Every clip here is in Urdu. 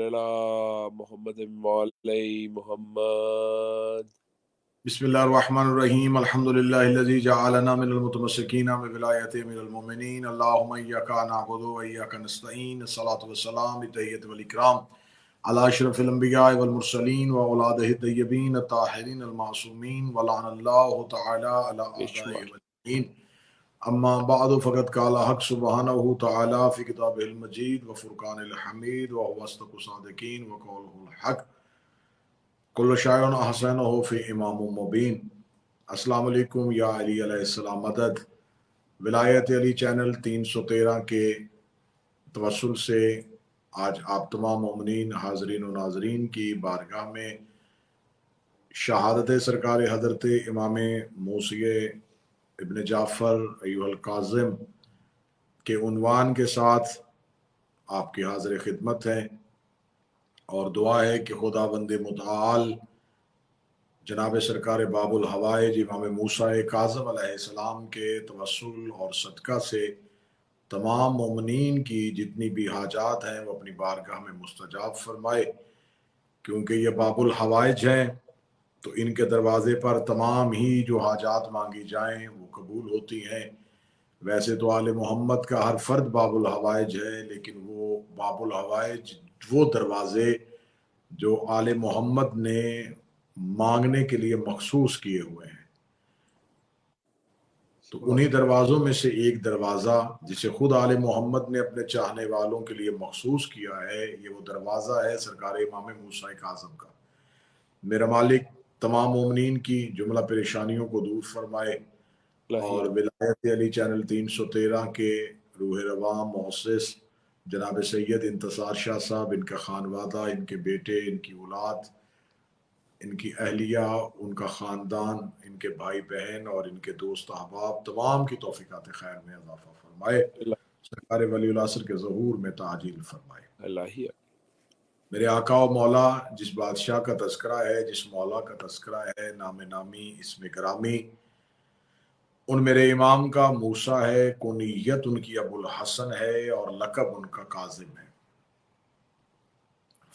علی محمد وعلی محمد. بسم اللہ الرحمن الرحیم الحمدللہ الذی جعلنا من المتمسکین بولایتہ من المؤمنین اللہم ایاک نعبد و ایاک نستعین الصلاۃ والسلام بالتحیۃ والاکرام علی اشرف الانبیاء والمرسلین واولادہ الطیبین الطاہرین المعصومین ولعن اللہ تعالی علی اعدائہ والدین. اما بعد فقد قال حق سبحانہ تعالی فی کتابہ المجید وفرقان الحمید وهو اصدق الصادقین وقولہ الحق کل شاعر احسن ہو فی امام مبین. السلام علیکم یا علی علیہ السلام مدد. ولایت علی چینل 313 کے توسل سے آج آپ تمام مومنین حاضرین و ناظرین کی بارگاہ میں شہادت سرکار حضرت امام موسی ابن جعفر ایھا الکاظم کے عنوان کے ساتھ آپ کی حاضر خدمت ہے، اور دعا ہے کہ خدا بند متعال جناب سرکار باب الحوائج امام موسیٰ کاظم علیہ السلام کے توسل اور صدقہ سے تمام مومنین کی جتنی بھی حاجات ہیں وہ اپنی بارگاہ میں مستجاب فرمائے، کیونکہ یہ باب الحوائج ہیں تو ان کے دروازے پر تمام ہی جو حاجات مانگی جائیں وہ قبول ہوتی ہیں. ویسے تو آل محمد کا ہر فرد باب الحوائج ہے، لیکن وہ باب الحوائج وہ دروازے جو آل محمد نے مانگنے کے لیے مخصوص کیے ہوئے ہیں، تو انہی دروازوں میں سے ایک دروازہ جسے خود آل محمد نے اپنے چاہنے والوں کے لیے مخصوص کیا ہے، یہ وہ دروازہ ہے سرکار امام موسیٰ کاظم کا. میرا مالک تمام مومنین کی جملہ پریشانیوں کو دور فرمائے، اور ولایت علی چینل 313 کے روح رواں مؤسس جناب سید انتصار شاہ صاحب، ان کا خانوادہ، ان کے بیٹے، ان کی اولاد، ان کی اہلیہ، ان کا خاندان، ان کے بھائی بہن اور ان کے دوست احباب تمام کی توفیقات خیر میں اضافہ فرمائے، سرکار ولی العصر کے ظہور میں تعجیل فرمائے. میرے آقا و مولا جس بادشاہ کا تذکرہ ہے، جس مولا کا تذکرہ ہے، نام نامی اسم گرامی، ان میرے امام کا موسیٰ ہے، کنیت ان کی ابو الحسن ہے اور لقب ان کا کاظم ہے.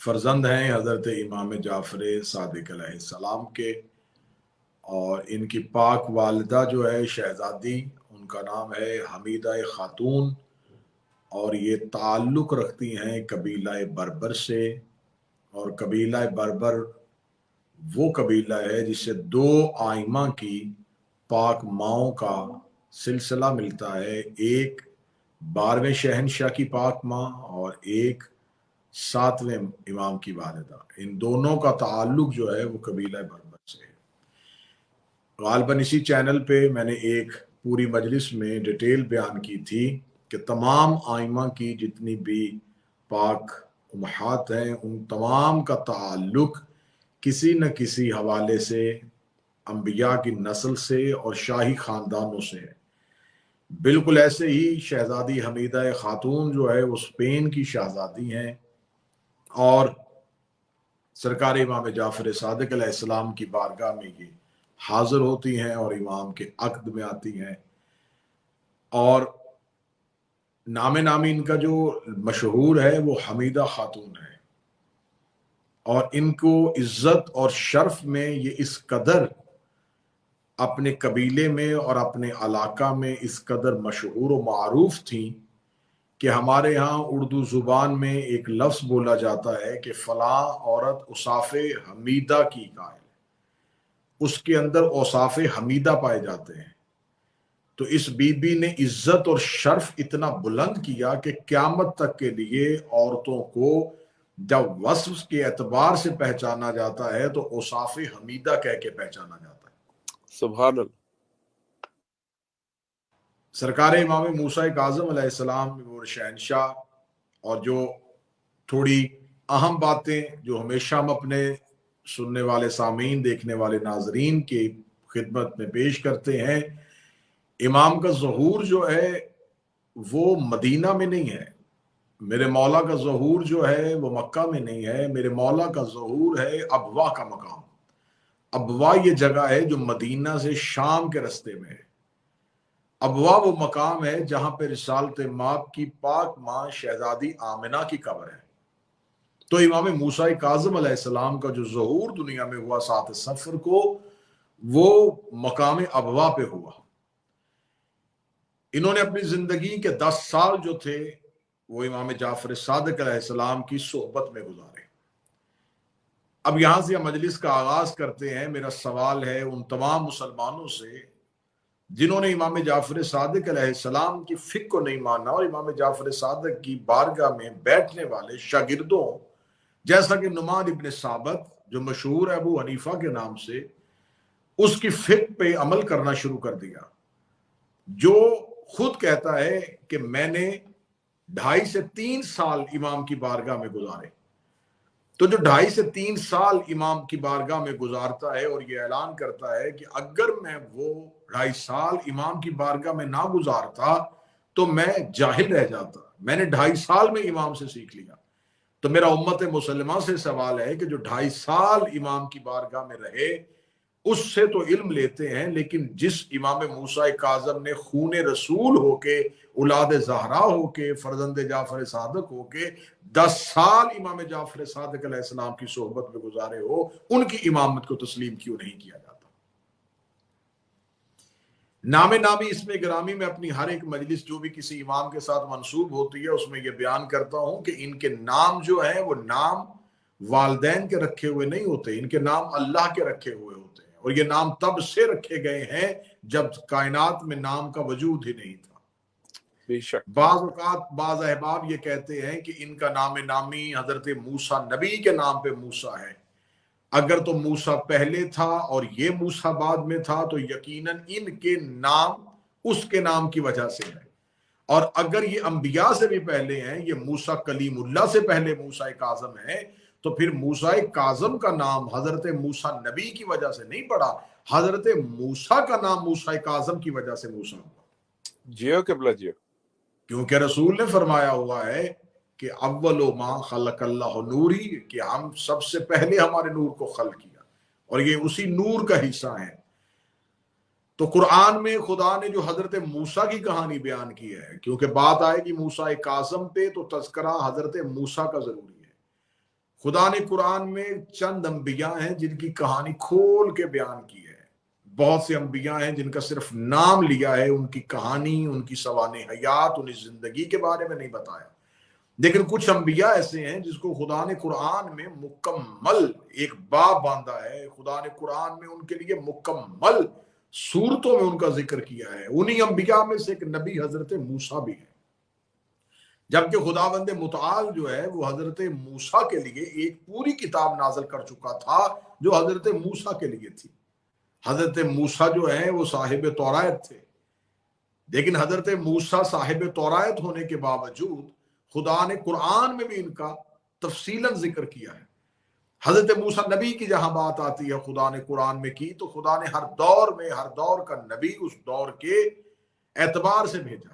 فرزند ہیں حضرت امام جعفر صادق علیہ السلام کے، اور ان کی پاک والدہ جو ہے شہزادی، ان کا نام ہے حمیدہ خاتون، اور یہ تعلق رکھتی ہیں قبیلہ بربر سے. اور قبیلہ بربر وہ قبیلہ ہے جسے دو آئمہ کی پاک ماؤں کا سلسلہ ملتا ہے، ایک 12ویں شہنشاہ کی پاک ماں اور ایک 7ویں امام کی والدہ. ان دونوں کا تعلق جو ہے وہ قبیلہ بربر سے ہے. غالباً اسی چینل پہ میں نے ایک پوری مجلس میں ڈیٹیل بیان کی تھی کہ تمام آئمہ کی جتنی بھی پاک امہات ہیں ان تمام کا تعلق کسی نہ کسی حوالے سے انبیاء کی نسل سے اور شاہی خاندانوں سے ہے. بالکل ایسے ہی شہزادی حمیدہ خاتون جو ہے وہ اسپین کی شہزادی ہیں، اور سرکار امام جعفر صادق علیہ السلام کی بارگاہ میں یہ حاضر ہوتی ہیں اور امام کے عقد میں آتی ہیں. اور نام نامی ان کا جو مشہور ہے وہ حمیدہ خاتون ہے، اور ان کو عزت اور شرف میں یہ اس قدر اپنے قبیلے میں اور اپنے علاقہ میں اس قدر مشہور و معروف تھیں کہ ہمارے ہاں اردو زبان میں ایک لفظ بولا جاتا ہے کہ فلاں عورت اوصاف حمیدہ کی قائل ہے، اس کے اندر اوصاف حمیدہ پائے جاتے ہیں. تو اس بی بی نے عزت اور شرف اتنا بلند کیا کہ قیامت تک کے لیے عورتوں کو جب وصف کے اعتبار سے پہچانا جاتا ہے تو اوصاف حمیدہ کہہ کے پہچانا جاتا ہے. سبحان اللہ. سرکار امام موسیٰ کاظم علیہ السلام وہ شہنشاہ، اور جو تھوڑی اہم باتیں جو ہمیشہ ہم اپنے سننے والے سامعین، دیکھنے والے ناظرین کی خدمت میں پیش کرتے ہیں، امام کا ظہور جو ہے وہ مدینہ میں نہیں ہے، میرے مولا کا ظہور جو ہے وہ مکہ میں نہیں ہے، میرے مولا کا ظہور ہے ابوا کا مقام. ابوا یہ جگہ ہے جو مدینہ سے شام کے رستے میں ہے. ابوا وہ مقام ہے جہاں پہ رسالت مآب کی پاک ماں شہزادی آمنہ کی قبر ہے. تو امام موسیٰ کاظم علیہ السلام کا جو ظہور دنیا میں ہوا 7 صفر کو، وہ مقام ابوا پہ ہوا۔ انہوں نے اپنی زندگی کے 10 سال جو تھے وہ امام جعفر صادق علیہ السلام کی صحبت میں گزارے۔ اب یہاں سے ہم مجلس کا آغاز کرتے ہیں۔ میرا سوال ہے ان تمام مسلمانوں سے جنہوں نے امام جعفر صادق علیہ السلام کی فقہ کو نہیں مانا اور امام جعفر صادق کی بارگاہ میں بیٹھنے والے شاگردوں جیسا کہ نعمان ابن ثابت جو مشہور ہے ابو حنیفہ کے نام سے، اس کی فقہ پہ عمل کرنا شروع کر دیا، جو خود کہتا ہے کہ میں نے 2.5 سے 3 سال امام کی بارگاہ میں گزارے۔ تو جو 2.5 سے 3 سال امام کی بارگاہ میں گزارتا ہے اور یہ اعلان کرتا ہے کہ اگر میں وہ 2.5 سال امام کی بارگاہ میں نہ گزارتا تو میں جاہل رہ جاتا، میں نے 2.5 سال میں امام سے سیکھ لیا۔ تو میرا امت مسلمہ سے سوال ہے کہ جو 2.5 سال امام کی بارگاہ میں رہے اس سے تو علم لیتے ہیں، لیکن جس امام موسیٰ کاظم نے خون رسول ہو کے، اولاد زہرا ہو کے، فرزند جعفر صادق ہو کے 10 سال امام جعفر صادق علیہ السلام کی صحبت میں گزارے ہو، ان کی امامت کو تسلیم کیوں نہیں کیا جاتا؟ نام نامی اس میں گرامی میں اپنی ہر ایک مجلس جو بھی کسی امام کے ساتھ منسوب ہوتی ہے اس میں یہ بیان کرتا ہوں کہ ان کے نام جو ہیں وہ نام والدین کے رکھے ہوئے نہیں ہوتے، ان کے نام اللہ کے رکھے ہوئے ہوتے ہیں، اور یہ نام تب سے رکھے گئے ہیں جب کائنات میں نام کا وجود ہی نہیں تھا۔ بے شک بعض اوقات بعض احباب یہ کہتے ہیں کہ ان کا نام نامی حضرت موسیٰ نبی کے نام پہ موسیٰ ہے۔ اگر تو موسیٰ پہلے تھا اور یہ موسیٰ بعد میں تھا تو یقیناً ان کے نام اس کے نام کی وجہ سے ہے، اور اگر یہ انبیاء سے بھی پہلے ہیں، یہ موسیٰ کلیم اللہ سے پہلے موسیٰ کاظم ہے، تو پھر موسیٰ کاظم کا نام حضرت موسیٰ نبی کی وجہ سے نہیں پڑا، حضرت موسیٰ کا نام موسیٰ کاظم کی وجہ سے موسیٰ ہوا۔ جیو قبلہ جیو، کیونکہ رسول نے فرمایا ہوا ہے کہ اول ما خلق اللہ نوری، کہ ہم سب سے پہلے ہمارے نور کو خلق کیا اور یہ اسی نور کا حصہ ہے۔ تو قرآن میں خدا نے جو حضرت موسیٰ کی کہانی بیان کی ہے، کیونکہ بات آئے گی موسیٰ کاظم پہ تو تذکرہ حضرت موسیٰ کا ضروری ہے۔ خدا نے قرآن میں چند انبیاء ہیں جن کی کہانی کھول کے بیان کی ہے، بہت سے انبیاء ہیں جن کا صرف نام لیا ہے، ان کی کہانی، ان کی سوانح حیات، ان کی زندگی کے بارے میں نہیں بتایا۔ لیکن کچھ انبیاء ایسے ہیں جس کو خدا نے قرآن میں مکمل ایک باب باندھا ہے، خدا نے قرآن میں ان کے لیے مکمل صورتوں میں ان کا ذکر کیا ہے۔ انہی انبیاء میں سے ایک نبی حضرت موسیٰ بھی ہے، جبکہ خداوند متعال جو ہے وہ حضرت موسیٰ کے لیے ایک پوری کتاب نازل کر چکا تھا جو حضرت موسیٰ کے لیے تھی۔ حضرت موسیٰ جو ہیں وہ صاحب تورات تھے، لیکن حضرت موسیٰ صاحب تورات ہونے کے باوجود خدا نے قرآن میں بھی ان کا تفصیلاً ذکر کیا ہے۔ حضرت موسیٰ نبی کی جہاں بات آتی ہے خدا نے قرآن میں کی، تو خدا نے ہر دور میں ہر دور کا نبی اس دور کے اعتبار سے بھیجا۔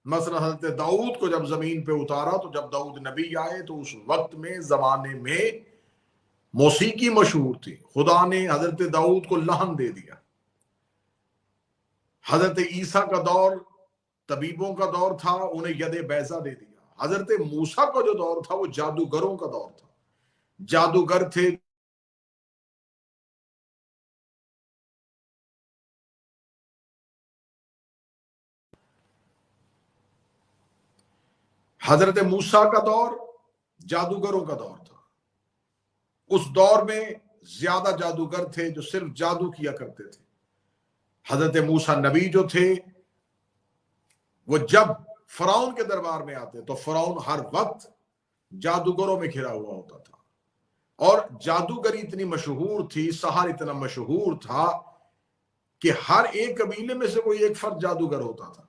مثلا حضرت داؤد کو جب زمین پہ اتارا تو جب داؤد نبی آئے تو اس وقت میں زمانے میں موسیقی مشہور تھی، خدا نے حضرت داؤد کو لحن دے دیا۔ حضرت عیسیٰ کا دور طبیبوں کا دور تھا، انہیں ید بیضہ دے دیا۔ حضرت موسیٰ کا جو دور تھا وہ جادوگروں کا دور تھا، جادوگر تھے۔ حضرت موسیٰ کا دور جادوگروں کا دور تھا۔ اس دور میں زیادہ جادوگر تھے جو صرف جادو کیا کرتے تھے۔ حضرت موسیٰ نبی جو تھے وہ جب فرعون کے دربار میں آتے تو فرعون ہر وقت جادوگروں میں گھرا ہوا ہوتا تھا، اور جادوگری اتنی مشہور تھی، سحر اتنا مشہور تھا کہ ہر ایک قبیلے میں سے کوئی ایک فرد جادوگر ہوتا تھا۔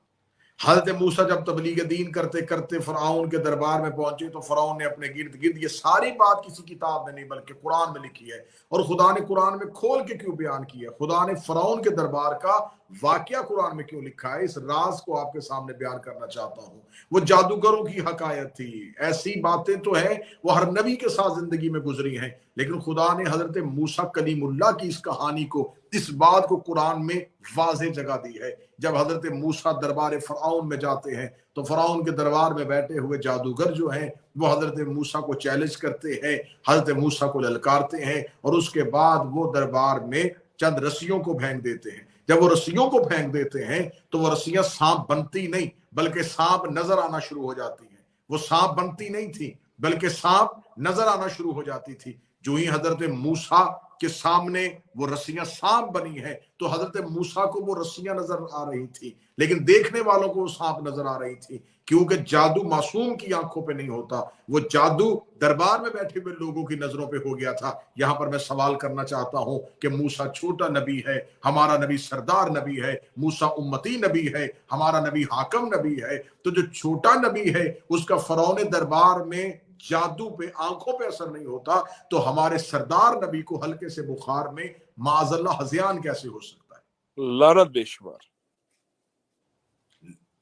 حضرت موسیٰ جب تبلیغ دین کرتے کرتے فرعون کے دربار میں پہنچے تو فرعون نے اپنے گرد گرد، یہ ساری بات کسی کتاب میں نہیں بلکہ قرآن میں لکھی ہے، اور خدا نے قرآن میں کھول کے کیوں بیان کیا، خدا نے فرعون کے دربار کا واقعہ قرآن میں کیوں لکھا ہے، اس راز کو آپ کے سامنے بیان کرنا چاہتا ہوں۔ وہ جادوگروں کی حکایت تھی، ایسی باتیں تو ہیں وہ ہر نبی کے ساتھ زندگی میں گزری ہیں، لیکن خدا نے حضرت موسیٰ کلیم اللہ کی اس کہانی کو اس بات کو قرآن میں واضح جگہ دی ہے۔ جب حضرت موسیٰ دربار فرعون میں جاتے ہیں تو فرعون کے دربار میں بیٹھے ہوئے جادوگر جو ہیں وہ حضرت موسیٰ کو چیلنج کرتے ہیں، حضرت موسیٰ کو للکارتے ہیں، اور اس کے بعد وہ دربار میں چند رسیوں کو پھینک دیتے ہیں۔ جب وہ رسیوں کو پھینک دیتے ہیں تو وہ رسیاں سانپ بنتی نہیں بلکہ سانپ نظر آنا شروع ہو جاتی ہیں۔ وہ سانپ بنتی نہیں تھی بلکہ سانپ نظر آنا شروع ہو جاتی تھی۔ جو ہی حضرت موسیٰ کے سامنے وہ رسیاں سانپ بنی ہیں تو حضرت موسیٰ کو وہ رسیاں نظر آ رہی تھی، لیکن دیکھنے والوں کو وہ سانپ نظر آ رہی تھی، کیونکہ جادو معصوم کی آنکھوں پہ نہیں ہوتا، وہ جادو دربار میں بیٹھے ہوئے لوگوں کی نظروں پہ ہو گیا تھا۔ یہاں پر میں سوال کرنا چاہتا ہوں کہ موسیٰ چھوٹا نبی ہے، ہمارا نبی سردار نبی ہے، موسیٰ امتی نبی ہے، ہمارا نبی حاکم نبی ہے، تو جو چھوٹا نبی ہے اس کا فرعون دربار میں جادو پہ آنکھوں پہ اثر نہیں ہوتا، تو ہمارے سردار نبی کو ہلکے سے بخار میں معاذ اللہ ہذیان کیسے ہو سکتا ہے؟ لعنت بے شمار۔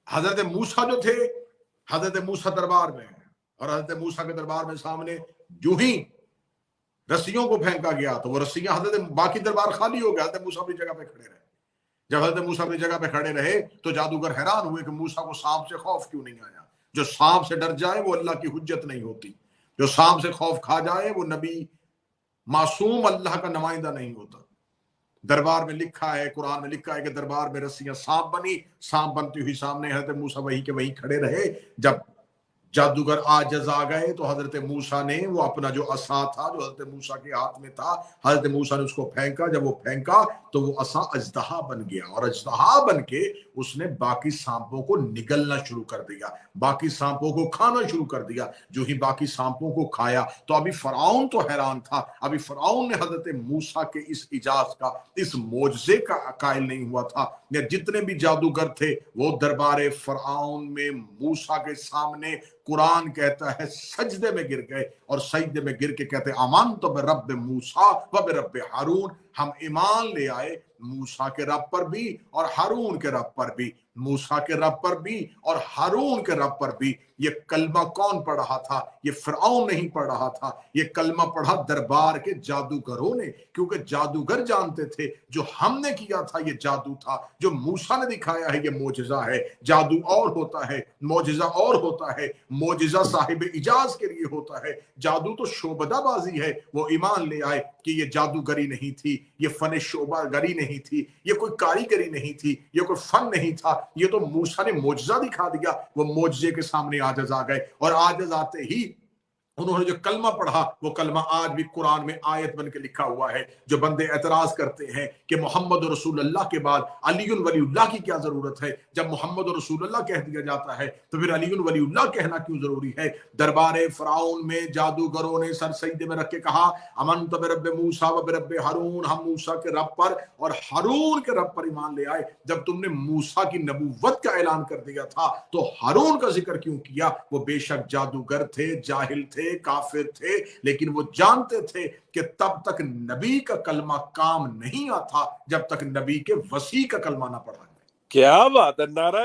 حضرت موسیٰ جو تھے، حضرت موسیٰ دربار میں ہیں، اور حضرت موسیٰ کے دربار میں سامنے جو ہی رسیوں کو پھینکا گیا تو وہ رسیاں حضرت باقی دربار خالی ہو گیا، حضرت موسیٰ اپنی جگہ پہ کھڑے رہے۔ جب حضرت موسیٰ اپنی جگہ پہ کھڑے رہے تو جادوگر حیران ہوئے کہ موسیٰ کو سانپ سے خوف کیوں نہیں آیا۔ جو سانپ سے ڈر جائے وہ اللہ کی حجت نہیں ہوتی، جو سانپ سے خوف کھا جائے وہ نبی معصوم اللہ کا نمائندہ نہیں ہوتا۔ دربار میں لکھا ہے، قرآن میں لکھا ہے کہ دربار میں رسیاں سانپ بنی، سانپ بنتی ہوئی سامنے حضرت موسیٰ وہیں کے وہیں کھڑے رہے۔ جب جادوگر عاجز آ گئے تو حضرت موسیٰ نے وہ اپنا جو عصا تھا جو حضرت موسیٰ کے ہاتھ میں تھا، حضرت موسیٰ نے اس کو پھینکا۔ جب وہ پھینکا تو وہ عصا اژدہا بن گیا، اور اژدہا بن کے اس نے باقی سانپوں کو نگلنا شروع کر دیا، باقی سانپوں کو کھانا شروع کر دیا۔ جو ہی باقی سانپوں کو کھایا تو ابھی فرعون تو حیران تھا، ابھی فرعون نے حضرت موسیٰ کے اس اعجاز کا، اس معجزے کا قائل نہیں ہوا تھا۔ جتنے بھی جادوگر تھے وہ دربار فرعون میں موسیٰ کے سامنے قرآن کہتا ہے سجدے میں گر گئے، اور سجدے میں گر کے کہتے آمنت برب موسیٰ و برب ہارون، ہم ایمان لے آئے موسیٰ کے رب پر بھی اور ہارون کے رب پر بھی، موسیٰ کے رب پر بھی اور ہارون کے رب پر بھی۔ یہ کلمہ کون پڑھ رہا تھا؟ یہ فرعون نہیں پڑھ رہا تھا، یہ کلمہ پڑھا دربار کے جادوگروں نے، کیونکہ جادوگر جانتے تھے جو ہم نے کیا تھا یہ جادو تھا، جو موسیٰ نے دکھایا ہے یہ معجزہ ہے۔ جادو اور ہوتا ہے، معجزہ اور ہوتا ہے۔ معجزہ صاحب اجاز کے لیے ہوتا ہے، جادو تو شعبدہ بازی ہے۔ وہ ایمان لے آئے کہ یہ جادوگری نہیں تھی، یہ فن شعبہ گری نہیں تھی، یہ کوئی کاریگری نہیں تھی، یہ کوئی فن نہیں تھا، یہ تو موسیٰ نے معجزہ دکھا دیا۔ وہ معجزے کے سامنے عاجز آ گئے، اور عاجز آتے ہی انہوں نے جو کلمہ پڑھا وہ کلمہ آج بھی قرآن میں آیت بن کے لکھا ہوا ہے۔ جو بندے اعتراض کرتے ہیں کہ محمد رسول اللہ کے بعد علی ولی اللہ کی کیا ضرورت ہے، جب محمد رسول اللہ کہہ دیا جاتا ہے تو پھر علی ولی اللہ کہنا کیوں ضروری ہے؟ دربار فرعون میں جادوگروں نے سر سجدے میں رکھ کے کہا آمنت برب موسیٰ و برب ہارون، ہم موسیٰ کے رب پر اور ہارون کے رب پر ایمان لے آئے۔ جب تم نے موسیٰ کی نبوت کا اعلان کر دیا تھا تو ہارون کا ذکر کیوں کیا؟ وہ بے شک جادوگر تھے، جاہل تھے، کافر تھے، لیکن وہ جانتے تھے کہ تب تک نبی کا کلمہ کام نہیں آتا جب تک نبی کے وسیع کا کلمہ نہ پڑھا جائے۔ کیا بات ہے، نعرہ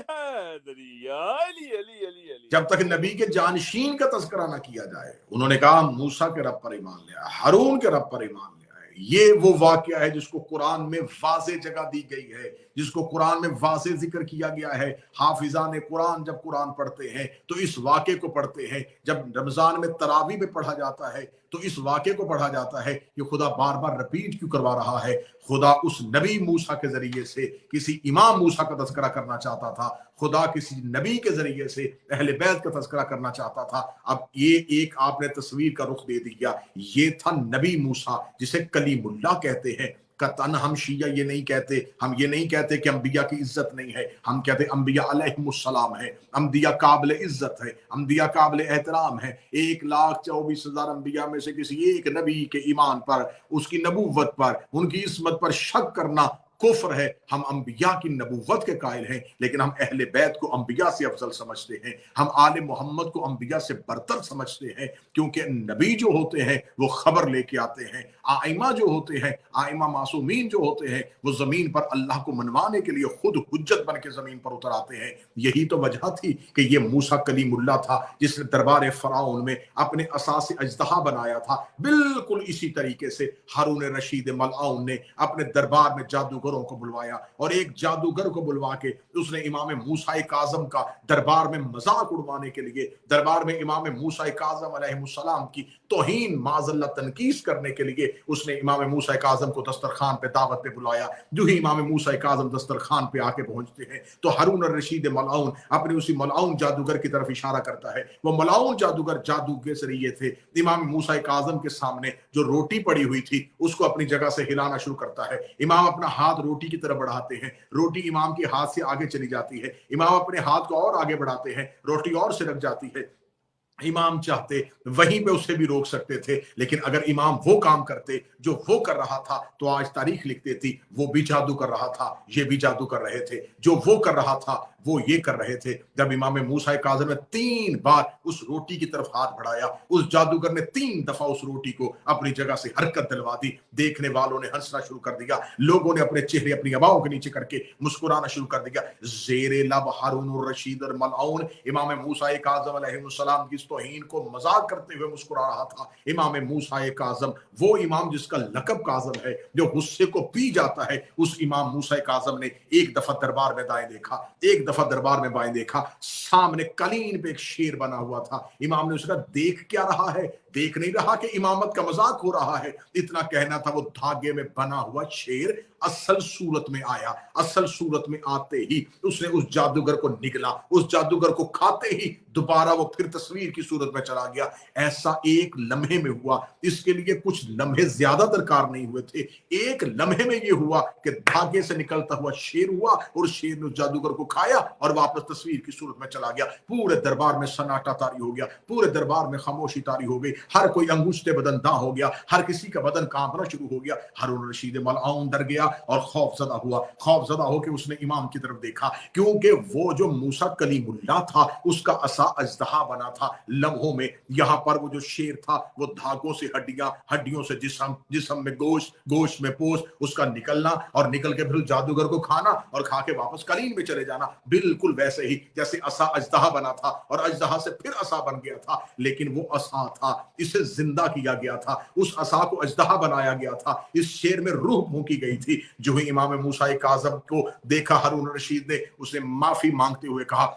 حیدری، علی علی علی علی، جب تک نبی کے جانشین کا تذکرہ نہ کیا جائے۔ انہوں نے کہا موسیٰ کے رب پر ایمان لے آئے، ہارون کے رب پر ایمان لے آئے۔ یہ وہ واقعہ ہے جس کو قرآن میں واضح جگہ دی گئی ہے، جس کو قرآن میں واضح ذکر کیا گیا ہے۔ حافظان قرآن جب قرآن پڑھتے ہیں تو اس واقعے کو پڑھتے ہیں۔ جب رمضان میں تراویح میں پڑھا جاتا ہے تو اس واقعے کو پڑھا جاتا ہے کہ خدا بار بار رپیٹ کیوں کروا رہا ہے۔ خدا اس نبی موسیٰ کے ذریعے سے کسی امام موسیٰ کا تذکرہ کرنا چاہتا تھا، خدا کسی نبی کے ذریعے سے اہل بیت کا تذکرہ کرنا چاہتا تھا۔ اب یہ ایک آپ نے تصویر کا رخ دے دیا، یہ تھا نبی موسیٰ جسے کلیم اللہ کہتے ہیں۔ قطعاً ہم شیعہ یہ نہیں کہتے، ہم یہ نہیں کہتے کہ انبیاء کی عزت نہیں ہے، ہم کہتے انبیاء علیہم السلام ہے، انبیاء قابل عزت ہے، انبیاء قابل احترام ہے۔ 1,24,000 انبیاء میں سے کسی ایک نبی کے ایمان پر، اس کی نبوت پر، ان کی عصمت پر شک کرنا کفر ہے. ہم انبیاء کی نبوت کے قائل ہیں لیکن ہم اہل بیت کو انبیاء سے افضل سمجھتے ہیں. ہم آل محمد کو انبیاء سے برتر سمجھتے ہیں کیونکہ نبی جو ہوتے ہیں وہ خبر لے کے آتے ہیں. آئمہ جو ہوتے ہیں، آئمہ معصومین جو ہوتے ہیں، وہ زمین پر اللہ کو منوانے کے لیے خود حجت بن کے زمین پر اتر آتے ہیں. یہی تو وجہ تھی کہ یہ موسیٰ کلیم اللہ تھا جس نے دربار فرعون میں اپنے اساس اژدہا بنایا تھا. بالکل اسی طریقے سے ہارون رشید ملعون نے اپنے دربار میں جادوگروں کو بلوایا اور ایک جادوگر کو بلوا کے اس نے امام موسیٰ کاظم کا دربار میں مذاق اڑوانے کے لیے، دربار میں امام موسیٰ کاظم علیہ السلام کی توہین معاذ اللہ تنقیص کرنے کے لیے اس نے امام موسیٰ کاظم کو دسترخوان پہ دعوت پہ بلایا. جو ہی امام موسیٰ کاظم دسترخوان پہ آ کے پہنچتے ہیں تو ہارون الرشید ملعون اپنے اسی ملعون جادوگر کی طرف اشارہ کرتا ہے. وہ ملعون جادوگر جادو کے ذریعے تھے امام موسیٰ کاظم کے سامنے جو روٹی پڑی ہوئی تھی اس کو اپنی جگہ سے ہلانا شروع کرتا ہے. امام اپنا ہاتھ روٹی کی طرف بڑھاتے ہیں، روٹی امام کے ہاتھ سے آگے چلی جاتی ہے. امام اپنے ہاتھ کو اور آگے بڑھاتے ہیں، روٹی اور سرک جاتی ہے. امام چاہتے وہیں پہ اسے بھی روک سکتے تھے لیکن اگر امام وہ کام کرتے جو وہ کر رہا تھا تو آج تاریخ لکھتے تھی وہ بھی جادو کر رہا تھا، یہ بھی جادو کر رہے تھے. جو وہ کر رہا تھا وہ یہ کر رہے تھے. جب امام موسیٰ کاظم نے 3 بار اس روٹی کی طرف ہاتھ بڑھایا، اس جادوگر نے 3 دفعہ اس روٹی کو اپنی جگہ سے حرکت دلوا دی. دیکھنے والوں نے ہنسنا شروع کر دیا، لوگوں نے اپنے چہرے اپنی اباؤں کے نیچے کر کے مسکرانا شروع کر دیا. زیر لب ہارون الرشید اور ملعون امام موسیٰ کاظم علیہ السلام کی توہین کو مذاق کرتے ہوئے مسکرا رہا تھا. امام موسیٰ کاظم، وہ امام جس کا لقب کاظم ہے، جو غصے کو پی جاتا ہے، اس امام موسیٰ کاظم نے ایک دفعہ دربار میں دائیں دیکھا، ایک دفعہ دربار میں بائیں دیکھا. سامنے قلین پہ ایک شیر بنا ہوا تھا. امام نے اس کا دیکھ کیا رہا ہے؟ دیکھ نہیں رہا کہ امامت کا مذاق ہو رہا ہے، اتنا کہنا تھا. وہ دھاگے میں بنا ہوا شیر اصل صورت میں آیا. اصل صورت میں آتے ہی اس نے اس جادوگر کو نگلا، اس جادوگر کو کھاتے ہی دوبارہ وہ پھر تصویر کی صورت میں چلا گیا. ایسا ایک لمحے میں ہوا. اس کے لیے کچھ لمحے زیادہ درکار نہیں ہوئے تھے. ایک لمحے میں یہ ہوا کہ دھاگے سے نکلتا ہوا شیر ہوا اور شیر نے اس جادوگر کو کھایا اور واپس تصویر کی صورت میں چلا گیا. پورے دربار میں سناٹا طاری ہو گیا، پورے دربار میں خاموشی طاری ہو گئی. ہر کوئی انگشتے بدن داں ہو گیا، ہر کسی کا بدن کانپنا شروع ہو گیا. ہارون رشید ملعون ڈر گیا اور خوف زدہ ہوا. خوف زدہ ہو کے اس نے امام کی طرف دیکھا کیونکہ وہ جو موسیٰ کلیم اللہ تھا اس کا عصا اژدہا بنا تھا. لمحوں میں یہاں پر وہ جو شیر تھا وہ دھاگوں سے ہڈیاں، ہڈیوں سے جسم، جسم میں گوشت، گوشت میں پوست، اس کا نکلنا اور نکل کے پھر جادوگر کو کھانا اور کھا کے واپس قلین میں چلے جانا. بالکل ویسے ہی جیسے عصا اژدہا بنا تھا اور اژدہا سے پھر عصا بن گیا تھا. لیکن وہ عصا تھا، اسے زندہ کیا گیا تھا، اس عصا کو اژدہا بنایا گیا تھا. اس شیر میں روح پھونکی گئی تھی. جو ہی امام موسیٰ کاظم کو دیکھا ہارون رشید نے اسے معافی مانگتے ہوئے کہا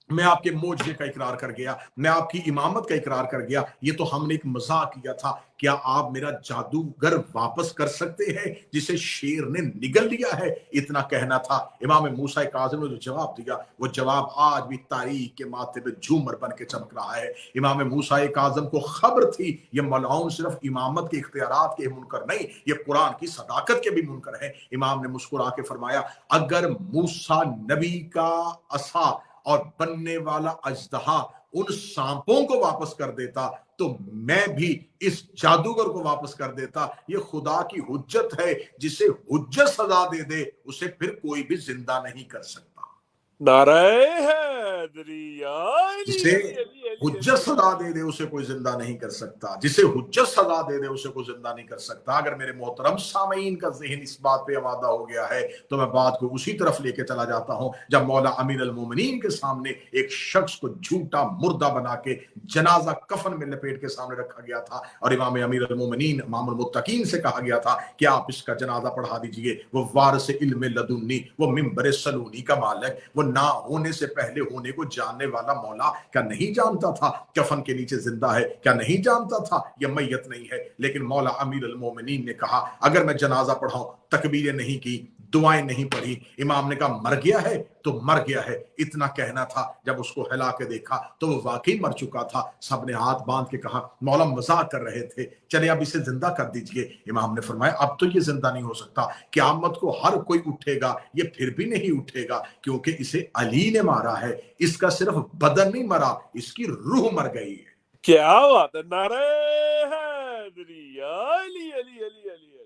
میں آپ کے معجزے کا اقرار کر گیا، میں آپ کی امامت کا اقرار کر گیا، یہ تو ہم نے ایک مذاق کیا تھا. کیا آپ میرا جادوگر واپس کر سکتے ہیں جسے شیر نے نگل لیا ہے؟ اتنا کہنا تھا. امام موسیٰ کاظم نے جو جواب دیا وہ جواب آج بھی تاریخ کے ماتھے پہ جھومر بن کے چمک رہا ہے. امام موسیٰ کاظم کو خبر تھی یہ ملعون صرف امامت کے اختیارات کے منکر نہیں، یہ قرآن کی صداقت کے بھی منکر ہیں. امام نے مسکرا کے فرمایا اگر موسیٰ نبی کا عصا اور بننے والا اژدہا ان سانپوں کو واپس کر دیتا تو میں بھی اس جادوگر کو واپس کر دیتا. یہ خدا کی حجت ہے، جسے حجت سزا دے دے اسے پھر کوئی بھی زندہ نہیں کر سکتا. نعرہ حیدری جسے حجت سزا دے دے اسے کوئی زندہ نہیں کر سکتا، جسے حجت سزا دے دے اسے کوئی زندہ نہیں کر سکتا. اگر میرے محترم سامعین کا ذہن اس بات پہ آمادہ ہو گیا ہے تو میں بات کو اسی طرف لے کے چلا جاتا ہوں جب مولا امیر المومنین کے سامنے ایک شخص کو جھوٹا مردہ بنا کے جنازہ کفن میں لپیٹ کے سامنے رکھا گیا تھا اور امام امیر المومنین امام المتقین سے کہا گیا تھا کہ آپ اس کا جنازہ پڑھا دیجئے. وہ وارث علم لدنی، وہ منبر سلونی کا مالک، وہ نہ ہونے سے پہلے ہونے کو جاننے والا مولا کیا نہیں جانتا تھا کفن کے نیچے زندہ ہے؟ کیا نہیں جانتا تھا یہ میت نہیں ہے؟ لیکن مولا امیر المومنین نے کہا اگر میں جنازہ پڑھاؤں، تکبیریں نہیں کی، دعائیں نہیں پڑھی، امام نے کہا مر گیا ہے تو مر گیا ہے. اتنا کہنا تھا. جب اس کو ہلا کے دیکھا تو وہ واقعی مر چکا تھا. سب نے ہاتھ باندھ کے کہا مولا مذاق کر رہے تھے، چلے اب اسے زندہ کر دیجئے. امام نے فرمایا اب تو یہ زندہ نہیں ہو سکتا، قیامت کو ہر کوئی اٹھے گا، یہ پھر بھی نہیں اٹھے گا کیونکہ اسے علی نے مارا ہے. اس کا صرف بدن نہیں مرا، اس کی روح مر گئی ہے. کیا بات ہے! نعرہ حیدری علی علی علی علی علی.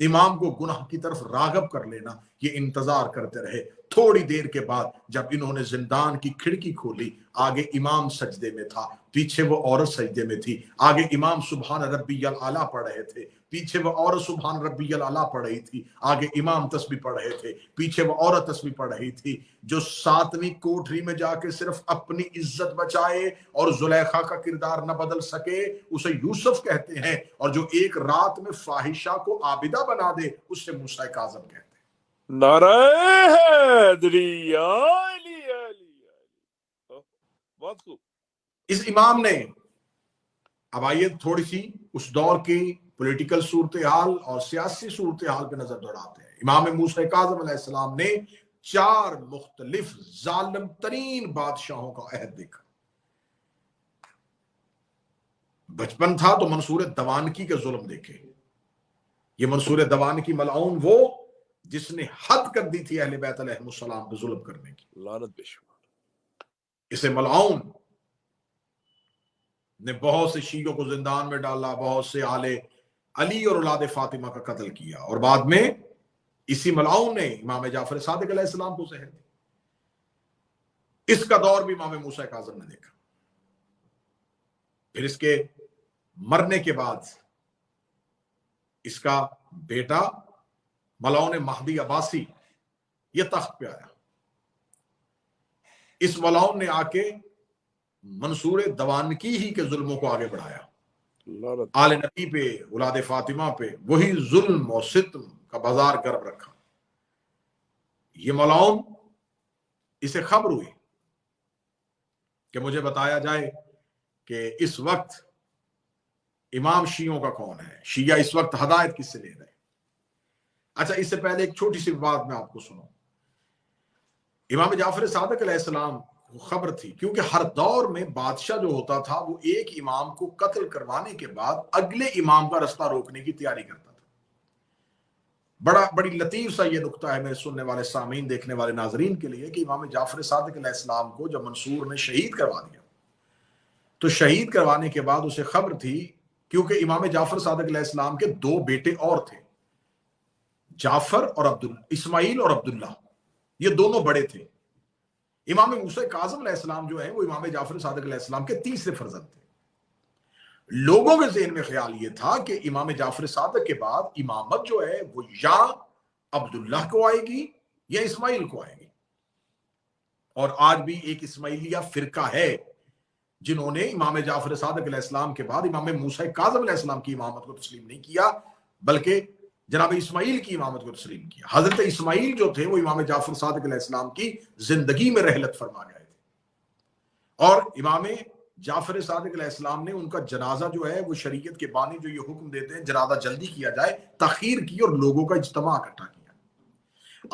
امام کو گناہ کی طرف راغب کر لینا، یہ انتظار کرتے رہے۔ تھوڑی دیر کے بعد جب انہوں نے زندان کی کھڑکی کھولی، آگے امام سجدے میں تھا، پیچھے وہ عورت سجدے میں تھی۔ آگے امام سبحان ربی الاعلیٰ پڑھ رہے تھے، پیچھے وہ عورت سبحان ربی الاعلیٰ پڑھ رہی تھی۔ آگے امام تسبیح پڑھ رہے تھے، پیچھے وہ عورت تسبیح پڑھ رہی تھی۔ جو 7ویں کوٹری میں جا کے صرف اپنی عزت بچائے اور زلیخا کا کردار نہ بدل سکے، اسے یوسف کہتے ہیں، اور جو ایک رات میں فاحشہ کو عابدہ بنا دے، اس سے موسیٰ کاظم کہتے ہیں۔ نعرہ حیدری علی علی۔ بہت خوب۔ اس امام نے، اب آئیے تھوڑی سی اس دور کی پولیٹیکل صورتحال اور سیاسی صورتحال پہ نظر دوڑاتے ہیں۔ امام موسیٰ کاظم علیہ السلام نے 4 مختلف ظالم ترین بادشاہوں کا عہد دیکھا۔ بچپن تھا تو منصور دوانکی کے ظلم دیکھے۔ یہ منصور دوانکی ملعون وہ جس نے حد کر دی تھی اہل بیت علیہ السلام پہ ظلم کرنے کی، لعنت بے شمار۔ اسے ملعون نے بہت سے شیعوں کو زندان میں ڈالا، بہت سے آل علی اور اولاد فاطمہ کا قتل کیا، اور بعد میں اسی ملعون نے امام جعفر صادق علیہ السلام کو زہر دی۔ اس کا دور بھی امام موسیٰ کاظم نے دیکھا۔ پھر اس کے مرنے کے بعد اس کا بیٹا ملعون مہدی عباسی یہ تخت پہ آیا۔ اس ملعون نے آ کے منصور دوانکی ہی کے ظلموں کو آگے بڑھایا، آل نبی پہ، اولاد فاطمہ پہ وہی ظلم اور ستم کا بازار گرم رکھا۔ یہ ملعون، اسے خبر ہوئی کہ مجھے بتایا جائے کہ اس وقت امام شیعوں کا کون ہے، شیعہ اس وقت ہدایت کس سے لے رہے ہیں۔ اچھا، اس سے پہلے ایک چھوٹی سی بات میں آپ کو سناؤں۔ امام جعفر صادق علیہ السلام کو خبر تھی، کیونکہ ہر دور میں بادشاہ جو ہوتا تھا وہ ایک امام کو قتل کروانے کے بعد اگلے امام کا رستہ روکنے کی تیاری کرتا تھا۔ بڑی لطیف سا یہ نکتہ ہے میرے سننے والے سامعین، دیکھنے والے ناظرین کے لیے، کہ امام جعفر صادق علیہ السلام کو جب منصور نے شہید کروا دیا تو شہید کروانے کے بعد اسے خبر تھی، کیونکہ امام جعفر صادق علیہ السلام کے 2 بیٹے اور تھے، جعفر اور اسماعیل اور عبداللہ، یہ دونوں بڑے تھے۔ امام موسیٰ کاظم علیہ السلام جو ہے وہ امام جعفر صادق علیہ السلام کے تیسرے فرزند تھے۔ لوگوں کے ذہن میں خیال یہ تھا کہ امام جعفر صادق کے بعد امامت جو ہے وہ یا عبداللہ کو آئے گی یا اسماعیل کو آئے گی، اور آج بھی ایک اسماعیلیہ فرقہ ہے جنہوں نے امام جعفر صادق علیہ السلام کے بعد امام موسیٰ کاظم علیہ السلام کی امامت کو تسلیم نہیں کیا، بلکہ جناب اسماعیل کی امامت کو تسلیم کیا۔ حضرت اسماعیل جو تھے وہ امام جعفر صادق علیہ السلام کی زندگی میں رحلت فرما گئے تھے، اور امام جعفر صادق علیہ السلام نے ان کا جنازہ جو ہے وہ شریعت کے بانی جو یہ حکم دیتے ہیں جنازہ جلدی کیا جائے، تاخیر کی اور لوگوں کا اجتماع اکٹھا کیا۔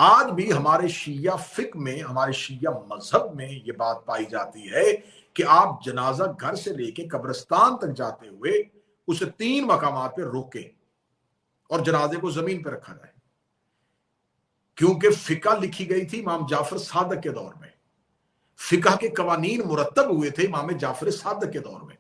آج بھی ہمارے شیعہ فقہ میں، ہمارے شیعہ مذہب میں یہ بات پائی جاتی ہے کہ آپ جنازہ گھر سے لے کے قبرستان تک جاتے ہوئے اسے 3 مقامات پہ روکیں اور جنازے کو زمین پہ رکھا جائے، کیونکہ فقہ لکھی گئی تھی امام جعفر صادق کے دور میں، فقہ کے قوانین مرتب ہوئے تھے امام جعفر صادق کے دور میں۔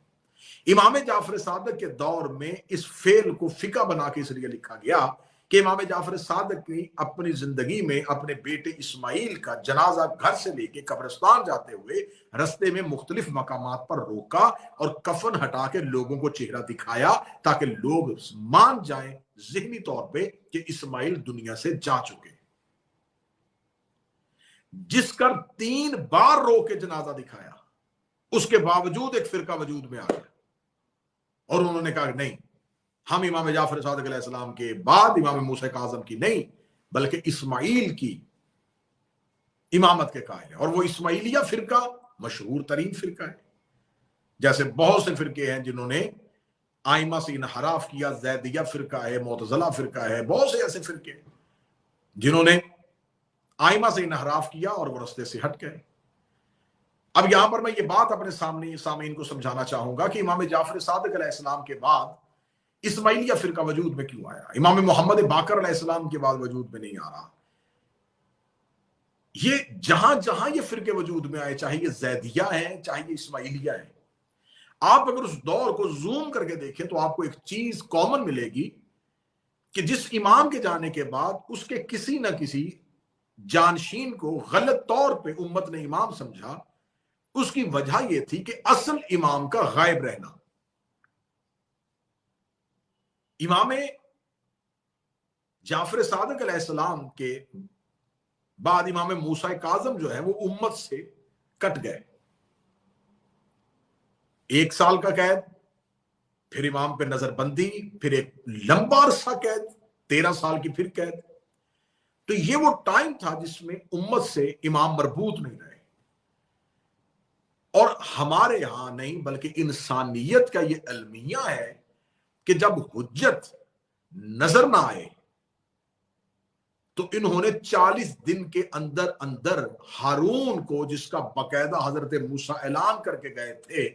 امام جعفر صادق کے دور میں اس فعل کو فقہ بنا کے اس لیے لکھا گیا کہ امام جعفر صادق کی اپنی زندگی میں اپنے بیٹے اسماعیل کا جنازہ گھر سے لے کے قبرستان جاتے ہوئے رستے میں مختلف مقامات پر روکا اور کفن ہٹا کے لوگوں کو چہرہ دکھایا، تاکہ لوگ مان جائیں ذہنی طور پہ کہ اسماعیل دنیا سے جا چکے۔ جس کا 3 بار رو کے جنازہ دکھایا، اس کے باوجود ایک فرقہ وجود میں آ گیا، اور انہوں نے کہا نہیں، ہم امام جعفر صادق علیہ السلام کے بعد امام موسیٰ کاظم کی نہیں بلکہ اسماعیل کی امامت کے قائل ہیں۔ اور وہ اسماعیلیہ فرقہ مشہور ترین فرقہ ہے، جیسے بہت سے فرقے ہیں جنہوں نے آئمہ سے انحراف کیا، زیدیہ فرقہ ہے، معتزلہ فرقہ ہے، بہت سے ایسے فرقے ہیں جنہوں نے آئمہ سے انحراف کیا اور وہ رستے سے ہٹ گئے۔ اب یہاں پر میں یہ بات اپنے سامعین کو سمجھانا چاہوں گا کہ امام جعفر صادق علیہ السلام کے بعد اسماعیلیہ فرقہ وجود میں کیوں آیا، امام محمد باقر علیہ السلام کے بعد وجود میں نہیں آ رہا۔ یہ جہاں جہاں یہ فرقے وجود میں آئے، چاہے یہ زیدیہ ہیں چاہے یہ اسماعیلیہ ہیں، آپ اگر اس دور کو زوم کر کے دیکھیں تو آپ کو ایک چیز کامن ملے گی کہ جس امام کے جانے کے بعد اس کے کسی نہ کسی جانشین کو غلط طور پہ امت نے امام سمجھا، اس کی وجہ یہ تھی کہ اصل امام کا غائب رہنا۔ امام جعفر صادق علیہ السلام کے بعد امام موسیٰ کاظم جو ہے وہ امت سے کٹ گئے۔ 1 سال کا قید، پھر امام پہ نظر بندی، پھر ایک لمبا عرصہ قید، 13 سال کی پھر قید۔ تو یہ وہ ٹائم تھا جس میں امت سے امام مربوط نہیں رہے۔ اور ہمارے یہاں نہیں بلکہ انسانیت کا یہ المیہ ہے کہ جب حجت نظر نہ آئے تو انہوں نے 40 دن کے اندر اندر ہارون کو، جس کا باقاعدہ حضرت موسیٰ اعلان کر کے گئے تھے،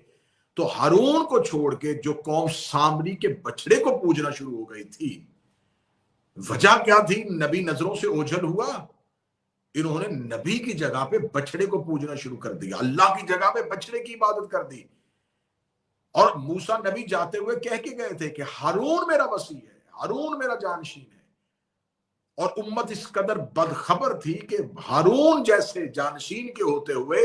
تو ہارون کو چھوڑ کے جو قوم سامری کے بچڑے کو پوجنا شروع ہو گئی تھی، وجہ کیا تھی؟ نبی نظروں سے اوجھل ہوا، انہوں نے نبی کی جگہ پہ بچڑے کو پوجنا شروع کر دیا، اللہ کی جگہ پہ بچڑے کی عبادت کر دی۔ اور موسیٰ نبی جاتے ہوئے کہہ کے گئے تھے کہ ہارون میرا وصی ہے، ہارون میرا جانشین ہے، اور امت اس قدر بدخبر تھی کہ ہارون جیسے جانشین کے ہوتے ہوئے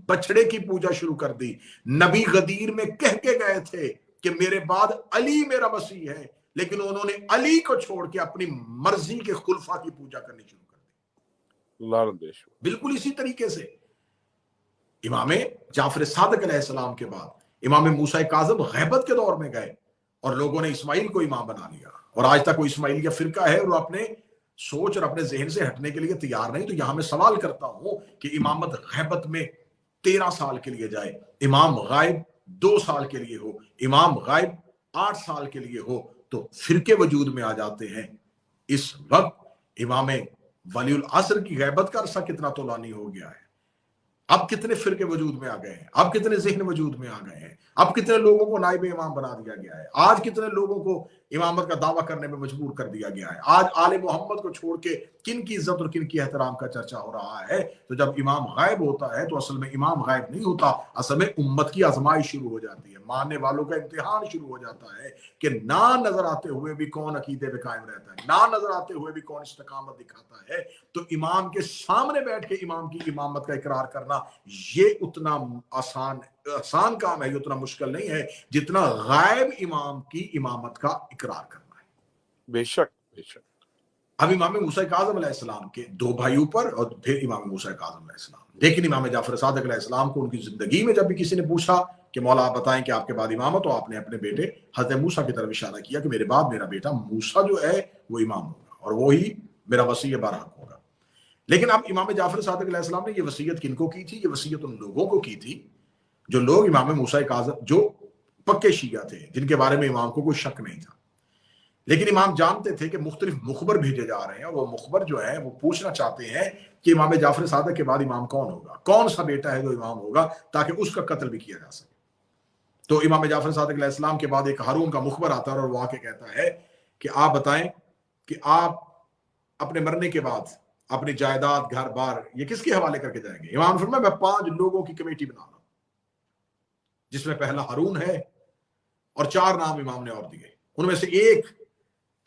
بچڑے کی پوجا شروع کر دی۔ نبی غدیر میں کہہ کے گئے تھے کہ میرے بعد علی میرا وصی ہے، لیکن انہوں نے علی کو چھوڑ کے اپنی مرضی کے خلفاء کی پوجا کرنی شروع کر دی۔ بالکل اسی طریقے سے امام جعفر صادق علیہ السلام کے بعد امام موسیٰ کاظم غیبت کے دور میں گئے اور لوگوں نے اسماعیل کو امام بنا لیا، اور آج تک وہ اسماعیلیہ فرقہ ہے اور وہ اپنے سوچ اور اپنے ذہن سے ہٹنے کے لیے تیار نہیں۔ تو یہاں میں سوال کرتا ہوں کہ امامت غیبت میں 13 سال کے لیے جائے، امام غائب 2 سال کے لیے ہو، امام غائب 8 سال کے لیے ہو، تو فرقے وجود میں آ جاتے ہیں۔ اس وقت امام ولی العصر کی غیبت کا عرصہ کتنا طولانی ہو گیا ہے، اب کتنے فرقے وجود میں آ گئے ہیں، اب کتنے ذہن وجود میں آ گئے ہیں، اب کتنے لوگوں کو نائب امام بنا دیا گیا ہے، آج کتنے لوگوں کو امامت کا دعویٰ کرنے میں مجبور کر دیا گیا ہے، آج آل محمد کو چھوڑ کے کن کی عزت اور کن کی احترام کا چرچا ہو رہا ہے۔ تو جب امام غائب ہوتا ہے تو اصل میں امام غائب نہیں ہوتا، اصل میں امت کی آزمائش شروع ہو جاتی ہے، ماننے والوں کا امتحان شروع ہو جاتا ہے کہ نہ نظر آتے ہوئے بھی کون عقیدے پہ قائم رہتا ہے، نہ نظر آتے ہوئے بھی کون استقامت دکھاتا ہے۔ تو امام کے سامنے بیٹھ کے امام کی امامت کا اقرار کرنا یہ اتنا آسان کام ہے، یہ اتنا مشکل نہیں ہے جتنا غائب امام کی امامت کا اقرار کرنا ہے۔ بے شک بے شک۔ اب امام موسیٰ کاظم علیہ السلام کے 2 بھائیوں پر اور پھر امام موسیٰ کاظم علیہ السلام، لیکن امام جعفر صادق علیہ السلام کو ان کی زندگی میں جب بھی کسی نے پوچھا کہ مولا آپ بتائیں کہ آپ کے بعد امامت، تو آپ نے اپنے بیٹے حضرت موسیٰ کی طرف اشارہ کیا کہ میرے بعد میرا بیٹا موسیٰ جو ہے وہ امام ہوگا اور وہی میرا وصی برحق ہوگا۔ لیکن اب امام جعفر صادق علیہ السلام نے یہ وصیت کن کو کی تھی؟ یہ وصیت ان لوگوں کو کی تھی جو لوگ امام موسیٰ کاظم، جو پکے شیعہ تھے، جن کے بارے میں امام کو کوئی شک نہیں تھا، لیکن امام جانتے تھے کہ مختلف مخبر بھیجے جا رہے ہیں اور وہ مخبر جو ہے وہ پوچھنا چاہتے ہیں کہ امام جعفر صادق کے بعد امام کون ہوگا، کون سا بیٹا ہے جو امام ہوگا، تاکہ اس کا قتل بھی کیا جا سکے۔ تو امام جعفر صادق علیہ السلام کے بعد ایک ہارون کا مخبر آتا ہے اور وہ آ کے کہتا ہے کہ آپ بتائیں کہ آپ اپنے مرنے کے بعد اپنی جائیداد، گھر بار، یہ کس کے حوالے کر کے جائیں گے؟ امام فرمایا میں 5 لوگوں کی کمیٹی بنا رہا ہوں، جس میں پہلا ہارون ہے اور 4 نام امام نے اور دیے، ان میں سے ایک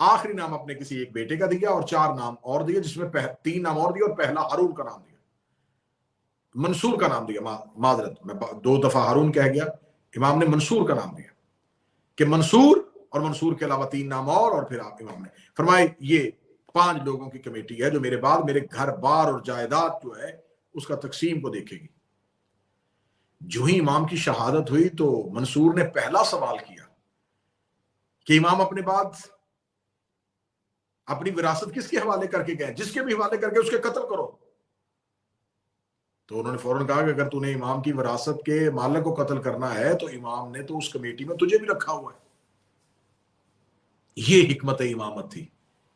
آخری نام اپنے کسی ایک بیٹے کا دیا اور 4 نام اور دیے، جس میں 3 نام اور دیے اور پہلا ہارون کا نام دیا، منصور کا نام دیا، معذرت میں 2 دفعہ ہارون کہہ گیا، امام نے منصور کا نام دیا کہ منصور، اور منصور کے علاوہ 3 نام اور پھر آپ امام نے فرمائے یہ 5 لوگوں کی کمیٹی ہے جو میرے بعد میرے گھر بار اور جائیداد جو ہے اس کا تقسیم کو دیکھے گی۔ جو ہی امام کی شہادت ہوئی تو منصور نے پہلا سوال کیا کہ امام اپنے بعد اپنی وراثت کس کے حوالے کر کے گئے؟ جس کے بھی حوالے کر کے اس کے قتل کرو۔ تو انہوں نے فوراً کہا کہ اگر تو نے امام کی وراثت کے مالک کو قتل کرنا ہے تو امام نے تو اس کمیٹی میں تجھے بھی رکھا ہوا ہے۔ یہ حکمت امامت تھی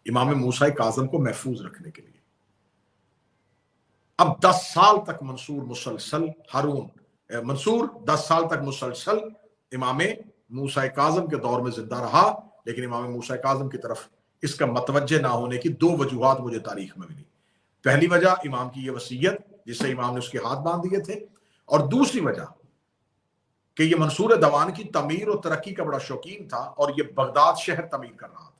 امام موسیٰ کاظم کو محفوظ رکھنے کے لیے۔ اب 10 سال تک منصور 10 سال تک مسلسل امام موسیٰ کاظم کے دور میں زندہ رہا، لیکن امام موسیٰ کاظم کی طرف اس کا متوجہ نہ ہونے کی 2 وجوہات مجھے تاریخ میں ملی۔ پہلی وجہ امام کی یہ وصیت جس سے امام نے اس کے ہاتھ باندھ دیے تھے، اور دوسری وجہ کہ یہ منصور دوان کی تعمیر اور ترقی کا بڑا شوقین تھا اور یہ بغداد شہر تعمیر کر رہا تھا۔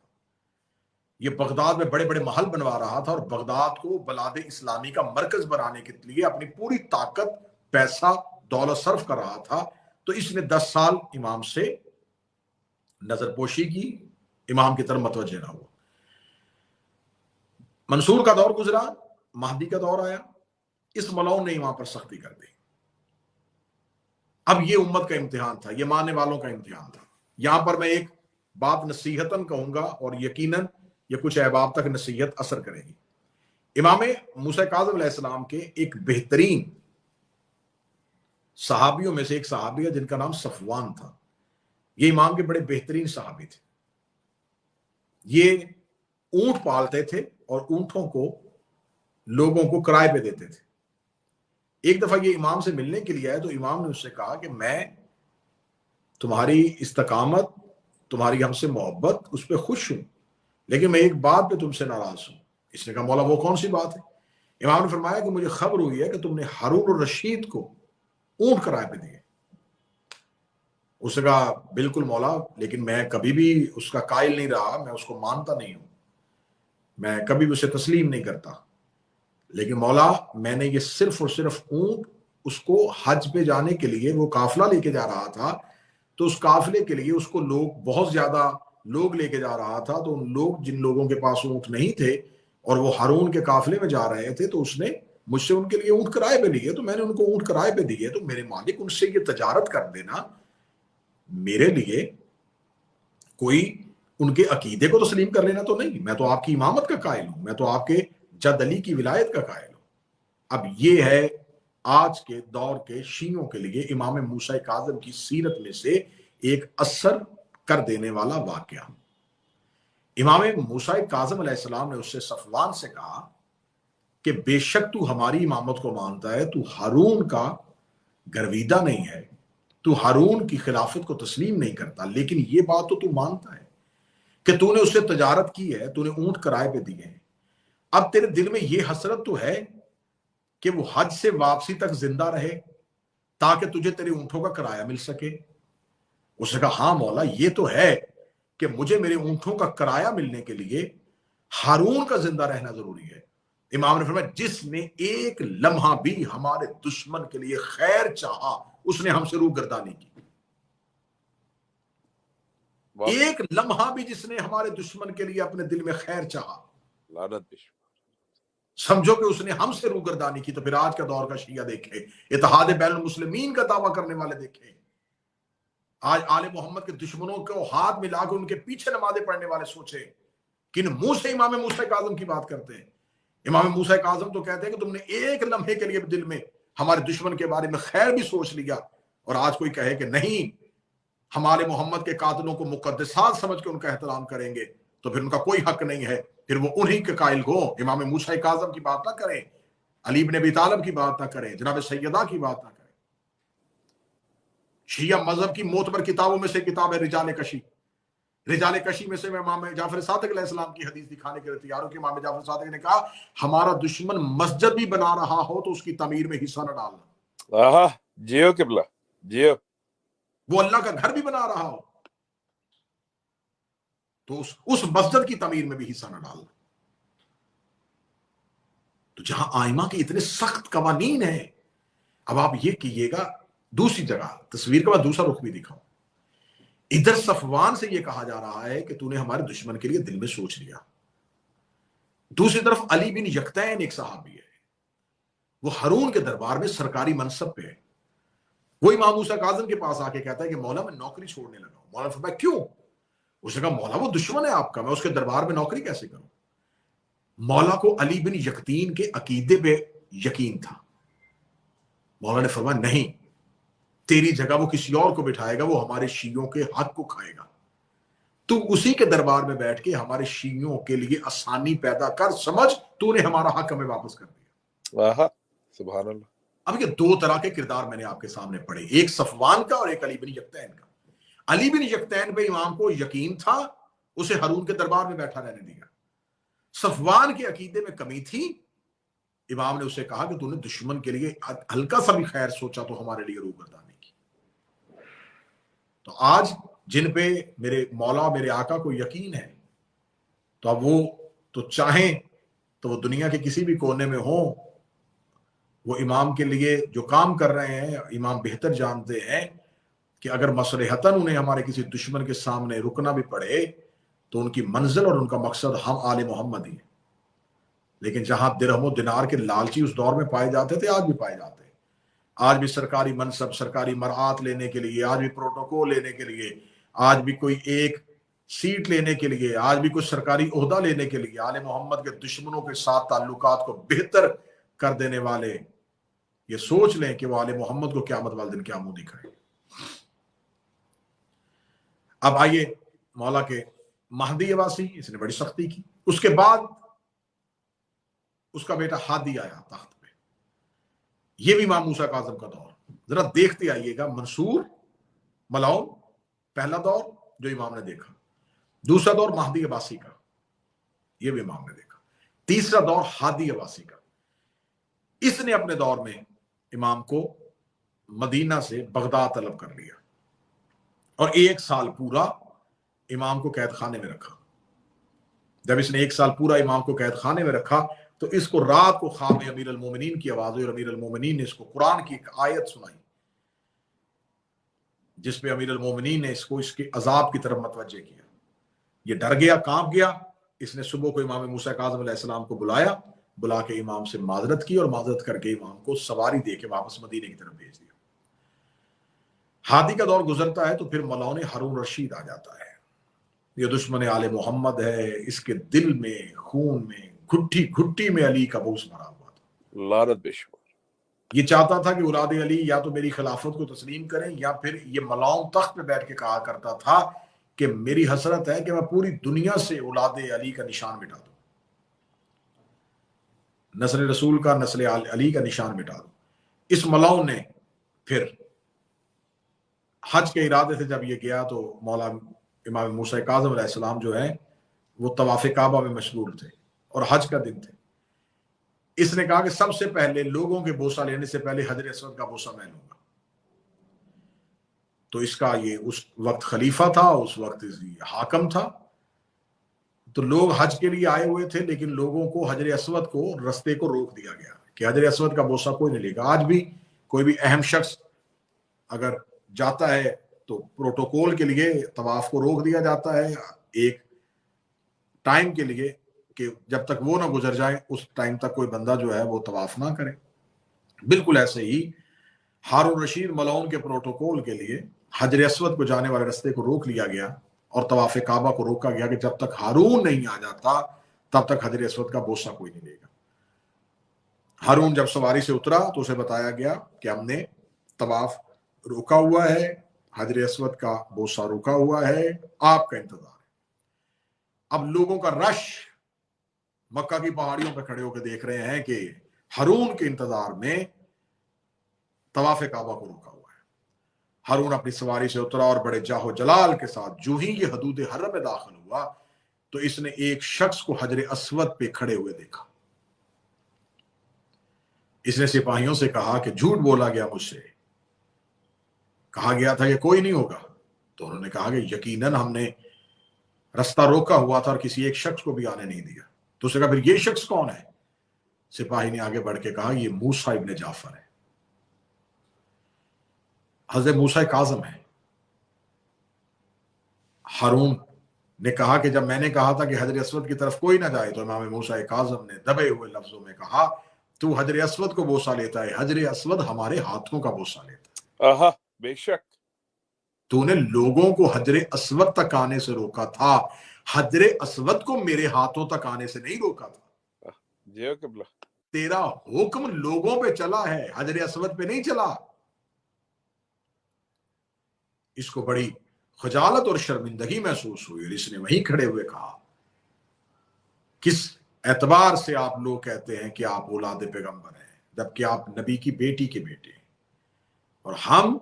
یہ بغداد میں بڑے بڑے محل بنوا رہا تھا اور بغداد کو بلاد اسلامی کا مرکز بنانے کے لیے اپنی پوری طاقت، پیسہ، دولت صرف کر رہا تھا. تو اس نے 10 سال امام سے نظر پوشی کی، امام کی طرف متوجہ نہ ہوا. منصور کا دور گزرا، مہدی کا دور آیا، اس ملعون نے امام پر سختی کر دی. اب یہ امت کا امتحان تھا، یہ ماننے والوں کا امتحان تھا. یہاں پر میں ایک بات نصیحتاً کہوں گا اور یقیناً یہ کچھ احباب تک نصیحت اثر کرے گی. امام موسیٰ کاظم علیہ السلام کے ایک بہترین صحابیوں میں سے ایک صحابی ہے جن کا نام صفوان تھا. یہ امام کے بڑے بہترین صحابی تھے. یہ اونٹ پالتے تھے اور اونٹوں کو لوگوں کو کرائے پہ دیتے تھے. ایک دفعہ یہ امام سے ملنے کے لیے آئے تو امام نے اس سے کہا کہ میں تمہاری استقامت، تمہاری ہم سے محبت، اس پہ خوش ہوں، لیکن میں ایک بات پہ تم سے ناراض ہوں. اس نے کہا مولا وہ کون سی بات ہے؟ امام نے فرمایا کہ مجھے خبر ہوئی ہے کہ تم نے ہارون الرشید کو اونٹ کرائے پہ دیے. اس نے کہا بالکل مولا، لیکن میں کبھی بھی اس کا قائل نہیں رہا، میں اس کو مانتا نہیں ہوں، میں کبھی بھی اسے تسلیم نہیں کرتا. لیکن مولا میں نے یہ صرف اور صرف اونٹ، اس کو حج پہ جانے کے لیے وہ قافلہ لے کے جا رہا تھا، تو اس قافلے کے لیے اس کو لوگ بہت زیادہ لوگ لے کے جا رہا تھا، تو ان لوگ جن لوگوں کے پاس اونٹ نہیں تھے اور وہ ہارون کے قافلے میں جا رہے تھے، تو اس نے مجھ سے ان کے لیے اونٹ کرائے پہ لیے. تو میں نے ان کو اونٹ کرائے پہ دیے. تو میرے مالک ان سے یہ تجارت کر دینا میرے لیے کوئی ان کے عقیدے کو تسلیم کر لینا تو نہیں. میں تو آپ کی امامت کا قائل ہوں، میں تو آپ کے جد علی کی ولایت کا قائل ہوں. اب یہ ہے آج کے دور کے شیعوں کے لیے امام موسیٰ کاظم کی سیرت میں سے ایک اثر کر دینے والا واقعہ. امام موسیٰ کاظم علیہ السلام نے اس سے صفوان سے کہا کہ بے شک تو ہماری امامت کو مانتا ہے، تو ہارون کا گرویدہ نہیں ہے، تو ہارون کی خلافت کو تسلیم نہیں کرتا، لیکن یہ بات تو مانتا ہے کہ تو نے اس سے تجارت کی ہے، تو نے اونٹ کرائے پہ دیے ہیں. اب تیرے دل میں یہ حسرت تو ہے کہ وہ حج سے واپسی تک زندہ رہے تاکہ تجھے تیرے اونٹوں کا کرایہ مل سکے. اس نے کہا ہاں مولا یہ تو ہے کہ مجھے میرے اونٹوں کا کرایہ ملنے کے لیے ہارون کا زندہ رہنا ضروری ہے. امام نے فرمایا جس نے ایک لمحہ بھی ہمارے دشمن کے لیے خیر چاہا اس نے ہم سے روگردانی کی. ایک لمحہ بھی جس نے ہمارے دشمن کے لیے اپنے دل میں خیر چاہا، سمجھو کہ اس نے ہم سے روگردانی کی. تو پھر آج کا دور کا شیعہ دیکھے، اتحاد بین المسلمین کا دعویٰ کرنے والے دیکھے، آج آل محمد کے دشمنوں کو ہاتھ ملا کے ان کے پیچھے نمازیں پڑھنے والے سوچے کن منہ سے امام موسیٰ کاظم کی بات کرتے ہیں. امام موسیٰ کاظم تو کہتے ہیں کہ تم نے ایک لمحے کے لیے دل میں ہمارے دشمن کے بارے میں خیر بھی سوچ لیا. اور آج کوئی کہے کہ نہیں ہمارے محمد کے قاتلوں کو مقدسات سمجھ کے ان کا احترام کریں گے، تو پھر ان کا کوئی حق نہیں ہے، پھر وہ انہی کے قائل ہو. امام موسیٰ کاظم کی بات نہ کریں، علی بن ابی طالب کی بات نہ کریں، جناب سیدہ کی بات نہ کریں. شیعہ مذہب کی معتبر کتابوں میں سے کتاب ہے رجال کشی. رجال کشی میں سے میں امام جعفر صادق علیہ السلام کی حدیث دکھانے کے لیے تیار ہوں کہ امام جعفر صادق نے کہا ہمارا دشمن مسجد بھی بنا رہا ہو تو اس کی تعمیر میں حصہ نہ ڈالنا. جیو قبلہ جیو. وہ اللہ کا گھر بھی بنا رہا ہو تو اس مسجد کی تعمیر میں بھی حصہ نہ ڈالنا. تو جہاں آئمہ کے اتنے سخت قوانین ہیں، اب آپ یہ کیجئے گا دوسری جگہ تصویر کا میں دوسرا رخ بھی دکھاؤں. ادھر صفوان سے یہ کہا جا رہا ہے کہ تو نے ہمارے دشمن کے لیے دل میں سوچ لیا. دوسری طرف علی بن یقطین ایک صحابی ہے، وہ ہارون کے دربار میں سرکاری منصب پہ ہے. وہ امام موسیٰ کاظم کے پاس آ کے کہتا ہے کہ مولا میں نوکری چھوڑنے لگا ہوں. مولا نے فرمایا کیوں؟ اس نے کہا مولا وہ دشمن ہے آپ کا، میں اس کے دربار میں نوکری کیسے کروں؟ مولا کو علی بن یقطین کے عقیدے پہ یقین تھا. مولا نے فرمایا نہیں، تیری جگہ وہ کسی اور کو بٹھائے گا، وہ ہمارے شیعوں کے حق کو کھائے گا. تو اسی کے دربار میں بیٹھ کے ہمارے شیعوں کے لیے آسانی پیدا کر، سمجھ تو نے ہمارا حق ہمیں واپس کر دیا. سبحان اللہ. اب یہ دو طرح کے کردار میں نے آپ کے سامنے پڑھے، ایک صفوان کا اور ایک علی بن یقطین کا. علی بن یقطین پہ امام کو یقین تھا، اسے ہارون کے دربار میں بیٹھا رہنے دیا. صفوان کے عقیدے میں کمی تھی، امام نے اسے کہا کہ تو نے دشمن کے لیے ہلکا سا بھی خیر سوچا تو ہمارے لیے روگردانی کی. تو آج جن پہ میرے مولا میرے آقا کو یقین ہے تو اب وہ تو چاہیں تو وہ دنیا کے کسی بھی کونے میں ہوں، وہ امام کے لیے جو کام کر رہے ہیں امام بہتر جانتے ہیں کہ اگر مصلحتاً انہیں ہمارے کسی دشمن کے سامنے رکنا بھی پڑے تو ان کی منزل اور ان کا مقصد ہم آل محمد ہی ہیں۔ لیکن جہاں درہم و دینار کے لالچی اس دور میں پائے جاتے تھے، آج بھی پائے جاتے ہیں، آج بھی سرکاری منصب، سرکاری مرعات لینے کے لیے، آج بھی پروٹوکول لینے کے لیے، آج بھی کوئی ایک سیٹ لینے کے لیے، آج بھی کوئی سرکاری عہدہ لینے کے لیے آل محمد کے دشمنوں کے ساتھ تعلقات کو بہتر کر دینے والے یہ سوچ لیں کہ وہ آل محمد کو قیامت والے دن کیا منہ دکھائے۔ اب آئیے مولا کے مہدی عباسی، اس نے بڑی سختی کی۔ اس کے بعد اس کا بیٹا ہادی آیا تخت پہ، یہ بھی امام موسیٰ کاظم کا دور۔ ذرا دیکھتے آئیے گا، منصور ملعون پہلا دور جو امام نے دیکھا، دوسرا دور مہدی عباسی کا، یہ بھی امام نے دیکھا، تیسرا دور ہادی عباسی کا۔ اس نے اپنے دور میں امام کو مدینہ سے بغداد طلب کر لیا اور 1 سال پورا امام کو قید خانے میں رکھا۔ جب اس نے 1 سال پورا امام کو قید خانے میں رکھا تو اس کو رات کو خواب میں امیر المومنین کی آواز ہوئی اور امیر المومنین نے اس کو قرآن کی ایک آیت سنائی جس پہ امیر المومنین نے اس کو اس کے عذاب کی طرف متوجہ کیا۔ یہ ڈر گیا، کانپ گیا۔ اس نے صبح کو امام موسیٰ کاظم علیہ السلام کو بلا کے امام سے معذرت کی اور معذرت کر کے امام کو سواری دے کے واپس مدینے کی طرف بھیج دیا۔ ہادی کا دور گزرتا ہے تو پھر ملعون ہارون رشید آ جاتا ہے۔ یہ دشمن آل محمد ہے، اس کے دل میں، خون میں، گھٹی گھٹی میں علی کا بغض بھرا ہوا تھا، لعنت بے شمار۔ یہ چاہتا تھا کہ اولاد علی یا تو میری خلافت کو تسلیم کریں، یا پھر یہ ملعون تخت پہ بیٹھ کے کہا کرتا تھا کہ میری حسرت ہے کہ میں پوری دنیا سے اولاد علی کا نشان مٹا دوں، نسل رسول کا، نسل علی کا نشان مٹا دوں۔ اس ملعون نے پھر حج کے ارادے سے جب یہ گیا تو مولا امام موسیٰ کاظم علیہ السلام جو ہے وہ طواف کعبہ میں مشغول تھے اور حج کا دن تھے۔ اس نے کہا کہ سب سے پہلے لوگوں کے بوسہ لینے سے پہلے حجر اسود کا بوسہ میں لوں گا۔ تو اس کا یہ اس وقت خلیفہ تھا، اس وقت حاکم تھا، تو لوگ حج کے لیے آئے ہوئے تھے لیکن لوگوں کو حجر اسود کو رستے کو روک دیا گیا کہ حجر اسود کا بوسہ کوئی نہیں لے گا۔ آج بھی کوئی بھی اہم شخص اگر جاتا ہے تو پروٹوکول کے لیے طواف کو روک دیا جاتا ہے ایک ٹائم کے لیے کہ جب تک وہ نہ گزر جائے اس ٹائم تک کوئی بندہ جو ہے وہ طواف نہ کرے۔ بالکل ایسے ہی ہارون رشید ملعون کے پروٹوکول کے لیے حجر اسود کو جانے والے رستے کو روک لیا گیا اور طواف کعبہ کو روکا گیا کہ جب تک ہارون نہیں آ جاتا تب تک حجر اسود کا بوسہ کوئی نہیں لے گا۔ ہارون جب سواری سے اترا تو اسے بتایا گیا کہ ہم نے طواف روکا ہوا ہے، حجر اسود کا بوسہ روکا ہوا ہے، آپ کا انتظار ہے۔ اب لوگوں کا رش مکہ کی پہاڑیوں پہ کھڑے ہو کے دیکھ رہے ہیں کہ ہارون کے انتظار میں طواف کعبہ کو روکا ہوا ہے۔ ہارون اپنی سواری سے اترا اور بڑے جاہ و جلال کے ساتھ جو ہی یہ حدود حرم میں داخل ہوا تو اس نے ایک شخص کو حجر اسود پہ کھڑے ہوئے دیکھا۔ اس نے سپاہیوں سے کہا کہ جھوٹ بولا گیا مجھ سے، کہا گیا تھا کہ کوئی نہیں ہوگا، تو انہوں نے کہا کہ یقیناً ہم نے رستہ روکا ہوا تھا اور کسی ایک شخص کو بھی آنے نہیں دیا۔ تو اس نے کہا پھر یہ شخص کون ہے؟ سپاہی نے آگے بڑھ کے کہا یہ موسیٰ ابن جعفر ہے، حضرت موسیٰ کاظم ہے۔ ہارون نے کہا کہ جب میں نے کہا تھا کہ حجر اسود کی طرف کوئی نہ جائے تو امام موسیٰ کاظم نے دبے ہوئے لفظوں میں کہا تو حجر اسود کو بوسہ لیتا ہے، حجر اسود ہمارے ہاتھوں کا بوسہ لیتا ہے۔ آہا بے شک، تو نے لوگوں کو حجر اسود تک آنے سے روکا تھا، حجر اسود کو میرے ہاتھوں تک آنے سے نہیں روکا تھا۔ جی قبلہ، تیرا حکم لوگوں پہ چلا ہے، حجر اسود پہ نہیں چلا۔ اس کو بڑی خجالت اور شرمندگی محسوس ہوئی اور اس نے وہیں کھڑے ہوئے کہا کس اعتبار سے آپ لوگ کہتے ہیں کہ آپ اولاد پیغمبر ہیں جبکہ آپ نبی کی بیٹی کے بیٹے ہیں، اور ہم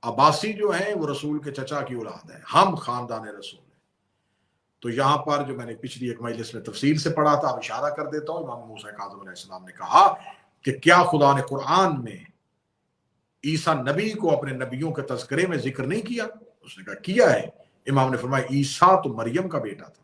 عباسی جو ہیں وہ رسول کے چچا کی اولاد ہیں، ہم خاندان رسول ہیں۔ تو یہاں پر جو میں نے پچھلی ایک مجلس میں تفصیل سے پڑھا تھا، اب اشارہ کر دیتا ہوں، امام موسیٰ کاظم علیہ السلام نے کہا کہ کیا خدا نے قرآن میں عیسیٰ نبی کو اپنے نبیوں کے تذکرے میں ذکر نہیں کیا؟ اس نے کہا کیا ہے۔ امام نے فرمایا عیسیٰ تو مریم کا بیٹا تھا،